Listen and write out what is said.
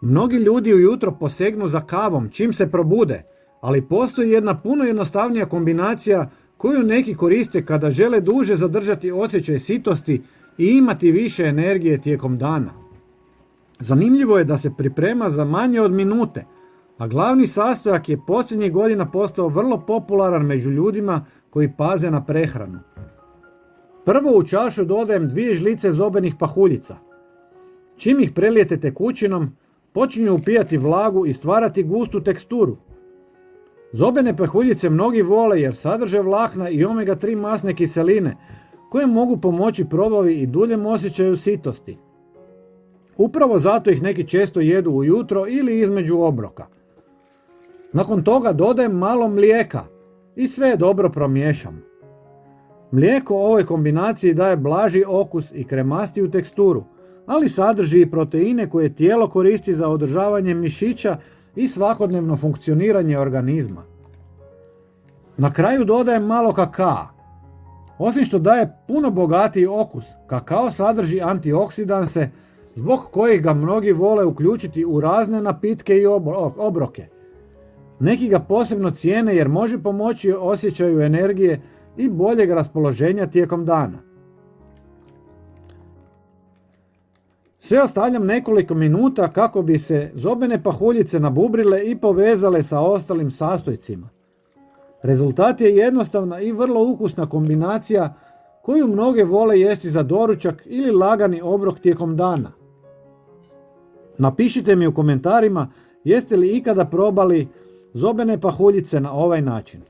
Mnogi ljudi ujutro posegnu za kavom čim se probude, ali postoji jedna puno jednostavnija kombinacija koju neki koriste kada žele duže zadržati osjećaj sitosti i imati više energije tijekom dana. Zanimljivo je da se priprema za manje od minute, a glavni sastojak je posljednjih godina postao vrlo popularan među ljudima koji paze na prehranu. Prvo u čašu dodajem 2 žlice zobenih pahuljica. Čim ih prelijete tekućinom, počinju upijati vlagu i stvarati gustu teksturu. Zobene pahuljice mnogi vole jer sadrže vlakna i omega-3 masne kiseline koje mogu pomoći probavi i duljem osjećaju sitosti. Upravo zato ih neki često jedu ujutro ili između obroka. Nakon toga dodajem malo mlijeka i sve je dobro promiješam. Mlijeko ovoj kombinaciji daje blaži okus i kremastiju teksturu, ali sadrži i proteine koje tijelo koristi za održavanje mišića i svakodnevno funkcioniranje organizma. Na kraju dodajem malo kakaa. Osim što daje puno bogatiji okus, kakao sadrži antioksidanse zbog kojih ga mnogi vole uključiti u razne napitke i obroke. Neki ga posebno cijene jer može pomoći osjećaju energije i boljeg raspoloženja tijekom dana. Sve ostavljam nekoliko minuta kako bi se zobene pahuljice nabubrile i povezale sa ostalim sastojcima. Rezultat je jednostavna i vrlo ukusna kombinacija koju mnoge vole jesti za doručak ili lagani obrok tijekom dana. Napišite mi u komentarima jeste li ikada probali zobene pahuljice na ovaj način.